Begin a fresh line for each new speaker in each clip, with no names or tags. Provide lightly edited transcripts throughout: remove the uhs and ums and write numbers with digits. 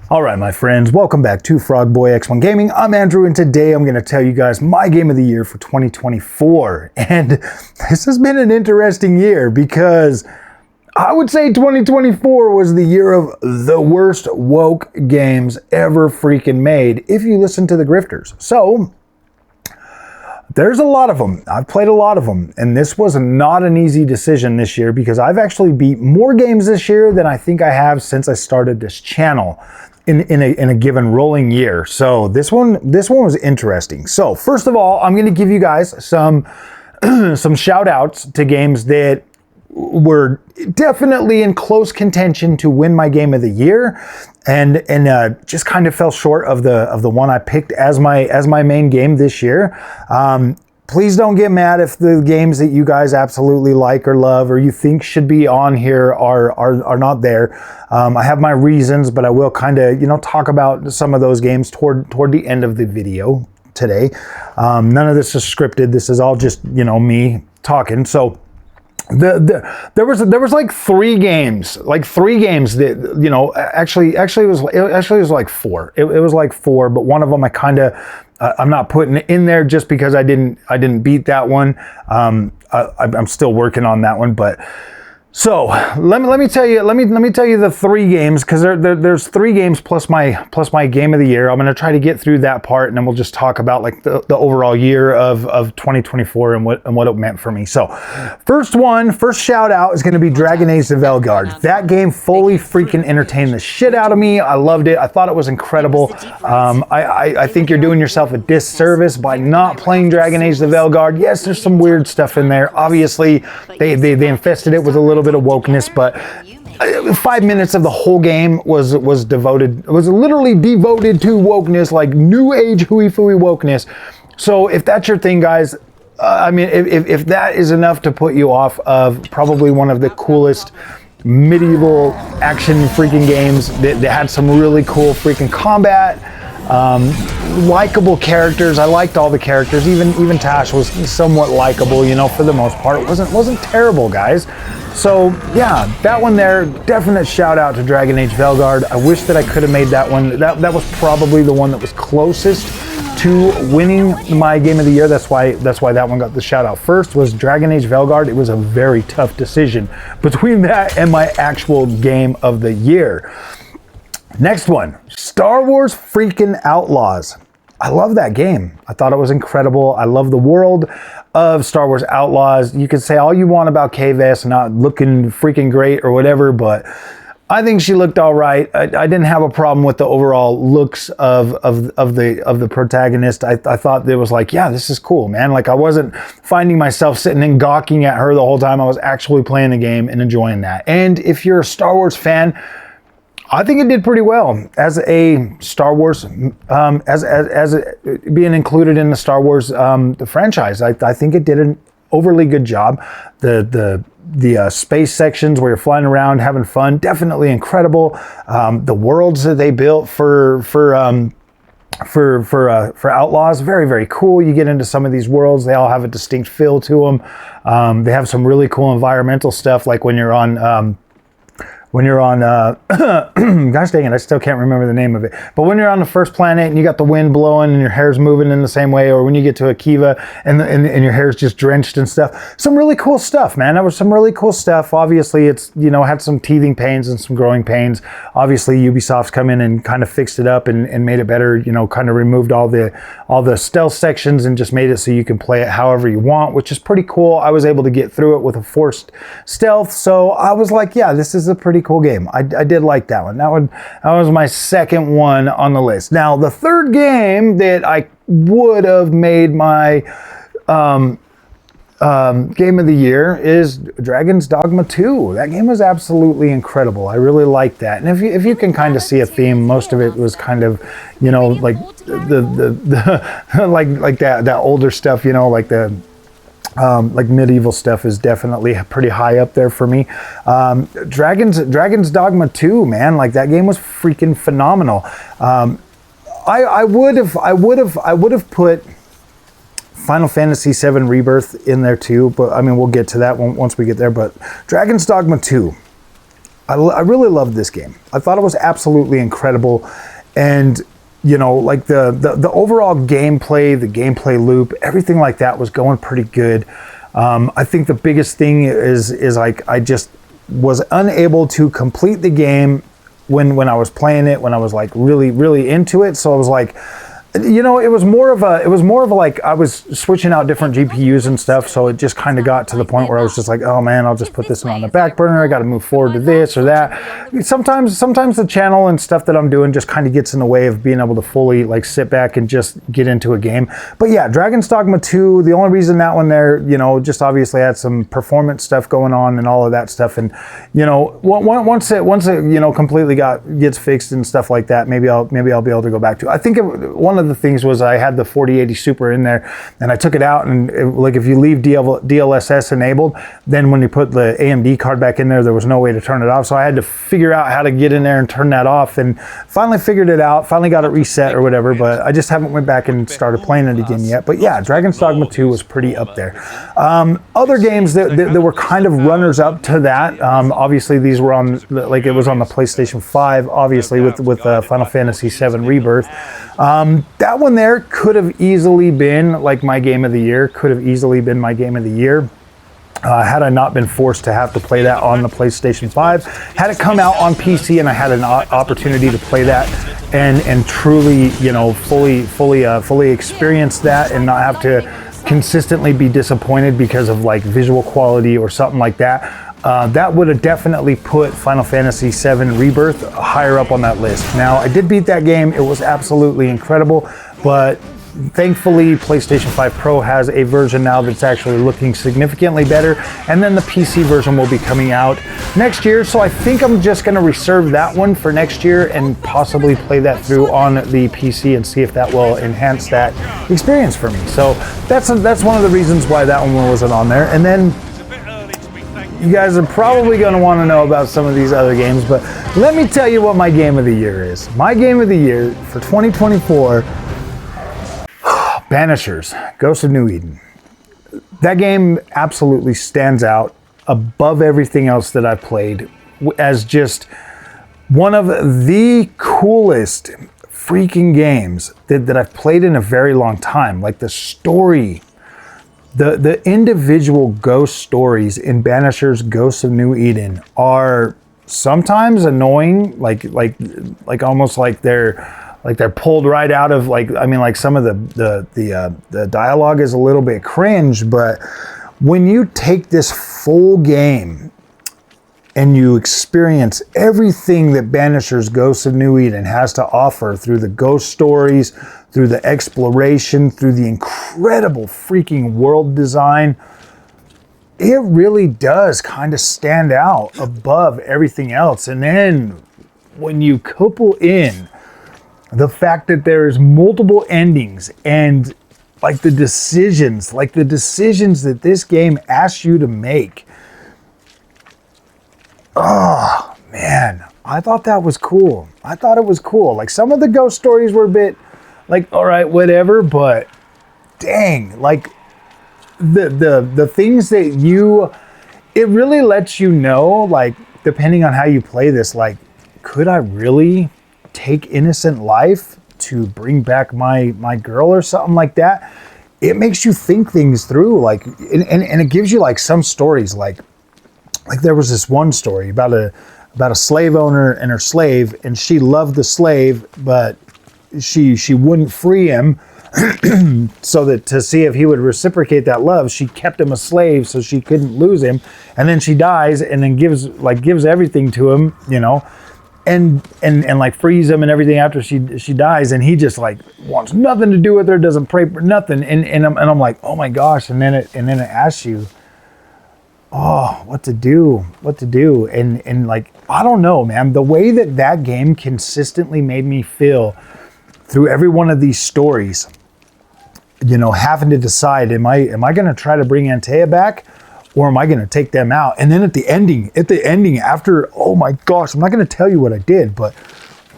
All right, my friends, welcome back to Frogboy X1 Gaming. I'm Andrew, and today I'm going to tell you guys my game of the year for 2024. And this has been an interesting year because I would say 2024 was the year of the worst woke games ever freaking made, if you listen to the grifters. So there's a lot of them. I've played a lot of them, and this was not an easy decision this year because I've actually beat more games this year than I think I have since I started this channel in a given rolling year. So this one was interesting. So first of all, I'm going to give you guys some shout outs to games that were definitely in close contention to win my game of the year, and just kind of fell short of the one I picked as my main game this year. Please don't get mad if the games that you guys absolutely like or love or you think should be on here are not there. I have my reasons, but I will kind of talk about some of those games toward the end of the video today. None of this is scripted. This is all just me talking. So there was like three games that actually it was like four. It was like four, but one of them I'm not putting it in there just because I didn't beat that one. I'm still working on that one, but so let me tell you the three games, because there's three games plus my game of the year. I'm going to try to get through that part, and then we'll just talk about like the overall year of 2024 and what it meant for me. So first shout out is going to be Dragon Age the Veilguard. That game fully freaking entertained the shit out of me. I loved it. I thought it was incredible. I think you're doing yourself a disservice by not playing Dragon Age the Veilguard. Yes, there's some weird stuff in there. Obviously, they infested it with a little bit of wokeness, but 5 minutes of the whole game was literally devoted to wokeness, like new age hooey fooey wokeness. So if that's your thing, guys, if that is enough to put you off of probably one of the coolest medieval action freaking games that had some really cool freaking combat, likable characters. I liked all the characters. Even Tash was somewhat likable, for the most part. It wasn't terrible, guys. So yeah, that one there, definite shout out to Dragon Age Veilguard. I wish that I could have made that one. That was probably the one that was closest to winning my game of the year. That's why that one got the shout out first, was Dragon Age Veilguard. It was a very tough decision between that and my actual game of the year. Next one, Star Wars freaking Outlaws. I love that game. I thought it was incredible. I love the world of Star Wars Outlaws. You can say all you want about K-Vess not looking freaking great or whatever, but I think she looked all right. I didn't have a problem with the overall looks of the protagonist. I thought it was like, yeah, this is cool, man. Like, I wasn't finding myself sitting and gawking at her the whole time. I was actually playing the game and enjoying that. And if you're a Star Wars fan, I think it did pretty well as a Star Wars, as being included in the Star Wars the franchise. I think it did an overly good job. The space sections where you're flying around having fun, definitely incredible. The worlds that they built for Outlaws, very, very cool. You get into some of these worlds, they all have a distinct feel to them. They have some really cool environmental stuff, like when you're on gosh dang it, I still can't remember the name of it. But when you're on the first planet and you got the wind blowing and your hair's moving in the same way, or when you get to Akiva and your hair's just drenched and stuff, some really cool stuff, man. That was some really cool stuff. Obviously, it's had some teething pains and some growing pains. Obviously, Ubisoft's come in and kind of fixed it up and made it better. Kind of removed all the stealth sections and just made it so you can play it however you want, which is pretty cool. I was able to get through it with a forced stealth, so I was like, yeah, this is a pretty cool game. I did like that one. That was my second one on the list. Now, the third game that I would have made my game of the year is Dragon's Dogma 2. That game was absolutely incredible. I really liked that. And if you can kind of see a theme, most of it was kind of, like the like that older stuff, like the like medieval stuff is definitely pretty high up there for me. Dragon's Dogma 2, man, like that game was freaking phenomenal. I would have put Final Fantasy VII Rebirth in there too, but I mean, we'll get to that once we get there. But Dragon's Dogma 2, I really loved this game. I thought it was absolutely incredible. And, you know, like the overall gameplay, the gameplay loop, everything like that was going pretty good. I think the biggest thing is like I just was unable to complete the game when I was playing it, when I was like really into it. So I was like, you know, it was more of like I was switching out different GPUs and stuff, so it just kind of got to the point where I was just like, oh man, I'll just put this one on the back burner. I got to move forward to this or that. Sometimes the channel and stuff that I'm doing just kind of gets in the way of being able to fully like sit back and just get into a game. But yeah, Dragon's Dogma 2, the only reason that one there, you know, just obviously had some performance stuff going on and all of that stuff. And, you know, once it you know, completely gets fixed and stuff like that, maybe I'll be able to go back to it. I think one of the things was I had the 4080 Super in there and I took it out, and like if you leave DLSS enabled, then when you put the AMD card back in there was no way to turn it off. So I had to figure out how to get in there and turn that off, and finally figured it out, finally got it reset or whatever, but I just haven't went back and started playing it again yet. But yeah, Dragon's Dogma 2 was pretty up there. Other games that were kind of runners up to that, obviously these were on, like it was on the PlayStation 5, obviously with Final Fantasy VII Rebirth. That one there could have easily been like my game of the year, had I not been forced to have to play that on the PlayStation 5. Had it come out on PC and I had an opportunity to play that and truly, you know, fully experience that and not have to consistently be disappointed because of like visual quality or something like that, that would have definitely put Final Fantasy VII Rebirth higher up on that list. Now, I did beat that game. It was absolutely incredible, but thankfully, PlayStation 5 Pro has a version now that's actually looking significantly better, and then the PC version will be coming out next year. So I think I'm just going to reserve that one for next year and possibly play that through on the PC and see if that will enhance that experience for me. So that's one of the reasons why that one wasn't on there. And then you guys are probably going to want to know about some of these other games, but let me tell you what my game of the year is. My game of the year for 2024, Banishers, Ghost of New Eden. That game absolutely stands out above everything else that I've played as just one of the coolest freaking games that I've played in a very long time. Like the story, the individual ghost stories in Banishers, Ghosts of New Eden are sometimes annoying, like almost like they're pulled right out of, like, I mean, like some of the dialogue is a little bit cringe, but when you take this full game and you experience everything that Banishers Ghosts of New Eden has to offer through the ghost stories, through the exploration, through the incredible freaking world design, it really does kind of stand out above everything else. And then when you couple in the fact that there's multiple endings and like the decisions that this game asks you to make. Oh man, I thought that was cool. I thought it was cool. Like some of the ghost stories were a bit like, all right, whatever, but dang, like the things that it really lets you know, like depending on how you play this, like, could I really take innocent life to bring back my girl or something like that? It makes you think things through, like, and it gives you like some stories, like there was this one story about a slave owner and her slave, and she loved the slave, but she wouldn't free him. So that to see if he would reciprocate that love, she kept him a slave so she couldn't lose him, and then she dies and then gives everything to him, you know, and like frees him and everything after she dies, and he just like wants nothing to do with her, doesn't pray for nothing, and I'm like, oh my gosh, and then it asks you, oh, what to do, and like, I don't know, man, the way that game consistently made me feel through every one of these stories, you know, having to decide, am I going to try to bring Antea back, or am I going to take them out? And then at the ending, after, oh my gosh, I'm not going to tell you what I did, but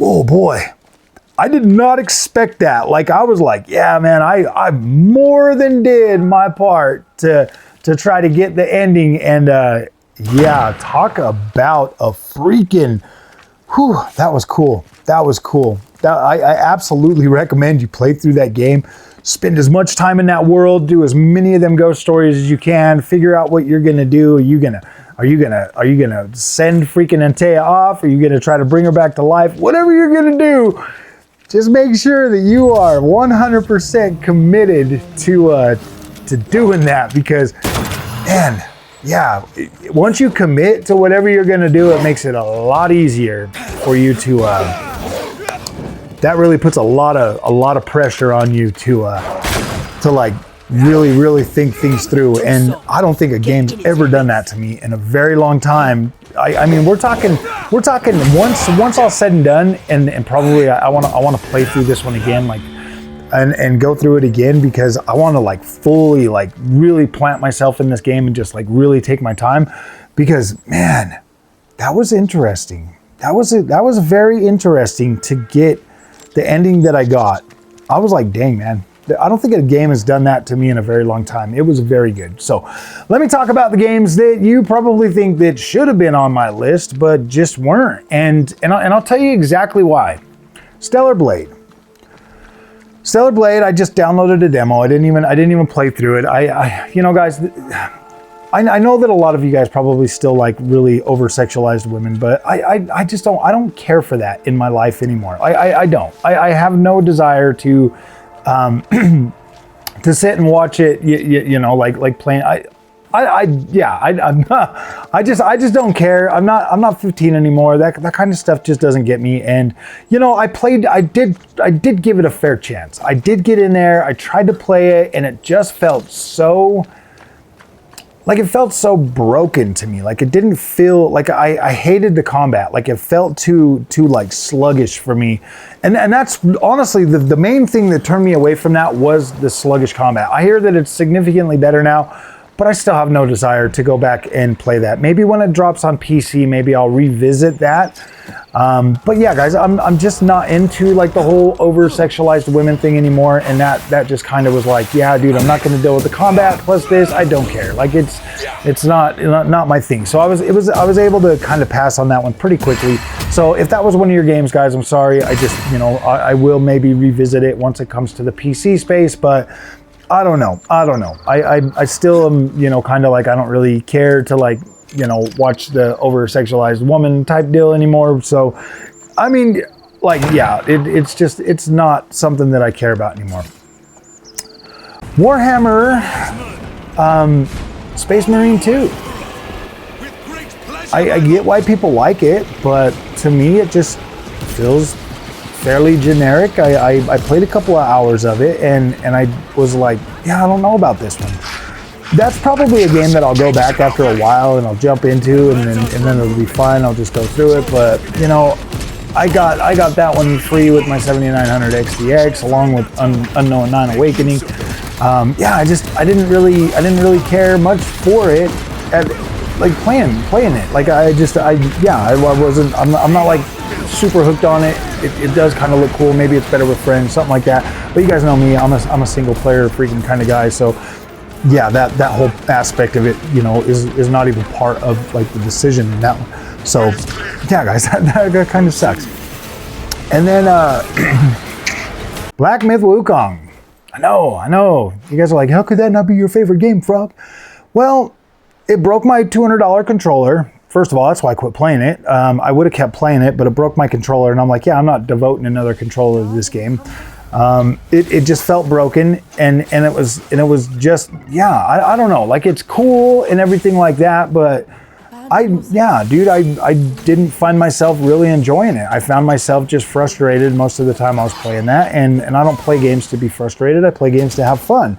oh boy, I did not expect that. Like, I was like, yeah, man, I more than did my part to try to get the ending. And yeah, talk about a freaking, whew, that was cool. That was cool. I absolutely recommend you play through that game. Spend as much time in that world, do as many of them ghost stories as you can, figure out what you're gonna do. Are you gonna send freaking Antea off? Are you gonna try to bring her back to life? Whatever you're gonna do, just make sure that you are 100% committed to doing that, because, man, yeah, once you commit to whatever you're gonna do, it makes it a lot easier for you to, that really puts a lot of pressure on you to like really think things through. And I don't think a game's ever done that to me in a very long time. I mean, we're talking once all said and done, and probably I want to play through this one again, like, and go through it again, because I want to like fully like really plant myself in this game and just like really take my time, because man, that was interesting. That was very interesting to get the ending that I got. I was like, dang, man. I don't think a game has done that to me in a very long time. It was very good. So let me talk about the games that you probably think that should have been on my list, but just weren't. And I'll tell you exactly why. Stellar Blade. Stellar Blade, I just downloaded a demo. I didn't even play through it. You know, guys, I know that a lot of you guys probably still like really over-sexualized women, but I just don't care for that in my life anymore. I don't. I have no desire to to sit and watch it, you know, like playing. I just don't care. I'm not 15 anymore. That kind of stuff just doesn't get me. And you know, I did give it a fair chance. I did get in there. I tried to play it, and it just felt so. Like, it felt so broken to me. Like, it didn't feel like I hated the combat. Like, it felt too like sluggish for me. And that's honestly the main thing that turned me away from that was the sluggish combat. I hear that it's significantly better now, but I still have no desire to go back and play that. Maybe when it drops on PC, maybe I'll revisit that. But yeah, guys, I'm just not into like the whole over-sexualized women thing anymore, and that just kind of was like, yeah, dude, I'm not going to deal with the combat plus this. I don't care. Like it's not my thing. So I was able to kind of pass on that one pretty quickly. So if that was one of your games, guys, I'm sorry. I just, you know, I will maybe revisit it once it comes to the PC space, but I don't know. I still am, you know, kind of like, I don't really care to like, you know, watch the over-sexualized woman type deal anymore. So, I mean, like, yeah, it's not something that I care about anymore. Warhammer, Space Marine 2. I get why people like it, but to me, it just feels fairly generic. I played a couple of hours of it, and I was like, yeah, I don't know about this one. That's probably a game that I'll go back after a while and I'll jump into, and then it'll be fine. I'll just go through it. But you know, I got that one free with my 7900 XDX along with Unknown 9 Awakening. Yeah, I didn't really care much for it at like playing it. Like I'm not like super hooked on it. It does kind of look cool. Maybe it's better with friends, something like that. But you guys know me. I'm a single player freaking kind of guy. So yeah, that whole aspect of it, you know, is not even part of like the decision in that one. So yeah, guys, that kind of sucks. And then Black Myth Wukong. I know. You guys are like, how could that not be your favorite game, Frog? Well, it broke my $200 controller. First of all, that's why I quit playing it. I would have kept playing it, but it broke my controller, and I'm like, yeah, I'm not devoting another controller to this game. It just felt broken, and it was just, yeah, I don't know, like, it's cool and everything like that, but I didn't find myself really enjoying it. I found myself just frustrated most of the time I was playing that, and I don't play games to be frustrated. I play games to have fun.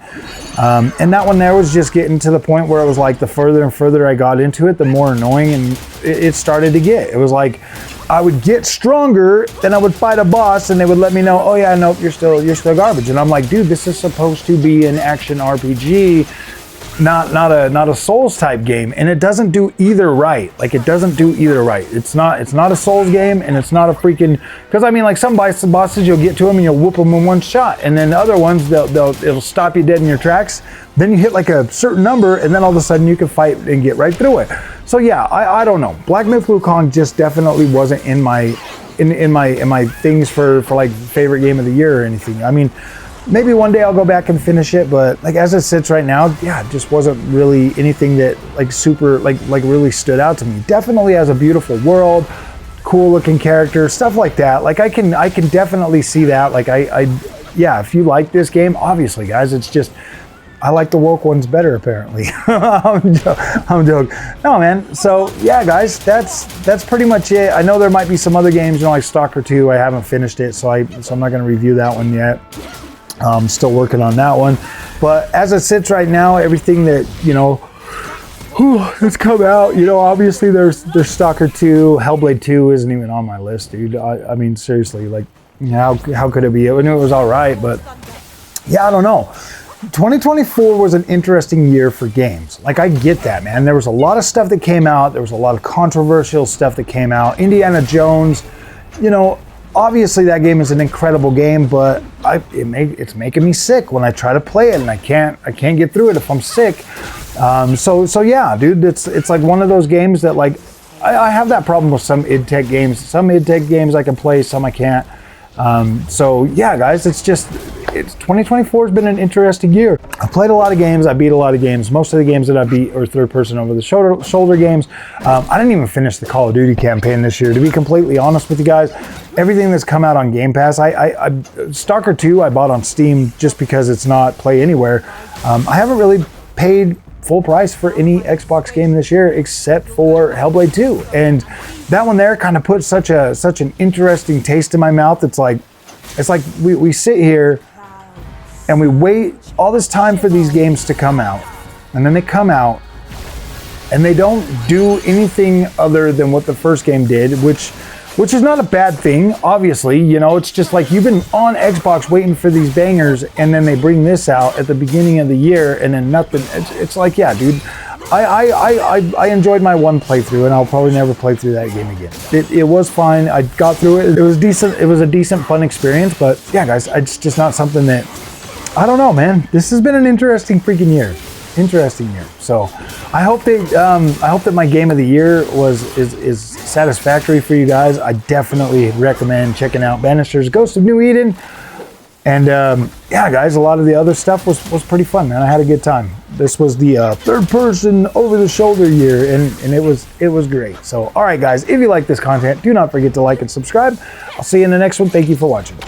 And that one there was just getting to the point where it was like the further and further I got into it, the more annoying and it started to get. It was like I would get stronger, then I would fight a boss, and they would let me know, oh yeah, nope, you're still garbage. And I'm like, dude, this is supposed to be an action RPG. not a Souls type game, and it doesn't do either right. Like, it doesn't do either right. It's not a Souls game, and it's not a freaking, because I mean, like, some bosses you'll get to them and you'll whoop them in one shot, and then the other ones it'll stop you dead in your tracks. Then you hit like a certain number, and then all of a sudden you can fight and get right through it. So yeah, I don't know. Black Myth Wukong just definitely wasn't in my things for like favorite game of the year or anything. I mean, maybe one day I'll go back and finish it, but like as it sits right now, yeah, it just wasn't really anything that like super like really stood out to me. Definitely has a beautiful world, cool looking characters, stuff like that. Like I can definitely see that. Like yeah, if you like this game, obviously guys, it's just I like the woke ones better apparently. I'm joking. No man. So yeah guys, that's pretty much it. I know there might be some other games, you know, like Stalker 2. I haven't finished it, so I'm not going to review that one yet. I'm still working on that one, but as it sits right now, everything that, you know, it's come out, you know, obviously there's Stalker 2, Hellblade 2 isn't even on my list, dude. I mean, seriously, like, how could it be? I knew it was all right, but yeah, I don't know. 2024 was an interesting year for games. Like, I get that, man. There was a lot of stuff that came out. There was a lot of controversial stuff that came out. Indiana Jones, you know, obviously that game is an incredible game, but it's making me sick when I try to play it, and I can't get through it if I'm sick. So yeah, dude, it's like one of those games that, like, I have that problem with some id Tech games. Some id Tech games I can play, some I can't. So yeah, guys, it's 2024 has been an interesting year. I played a lot of games. I beat a lot of games. Most of the games that I beat are third person over the shoulder games. I didn't even finish the Call of Duty campaign this year, to be completely honest with you guys. Everything that's come out on Game Pass, Stalker 2 I bought on Steam just because it's not Play Anywhere. I haven't really paid full price for any Xbox game this year except for Hellblade 2, and that one there kind of put such an interesting taste in my mouth. It's like we sit here and we wait all this time for these games to come out, and then they come out and they don't do anything other than what the first game did, which is not a bad thing, obviously. You know, it's just like you've been on Xbox waiting for these bangers, and then they bring this out at the beginning of the year, and then nothing. It's like, yeah, dude, I enjoyed my one playthrough, and I'll probably never play through that game again. It was fine. I got through it. It was decent. It was a decent, fun experience. But yeah, guys, it's just not something that, I don't know, man. This has been an interesting freaking year. Interesting year. So I hope that my game of the year is satisfactory for you guys. I definitely recommend checking out Bannister's Ghost of New Eden. And yeah, guys, a lot of the other stuff was pretty fun, man. I had a good time. This was the third person over the shoulder year, and it was great. So all right, guys, if you like this content, do not forget to like and subscribe. I'll see you in the next one. Thank you for watching.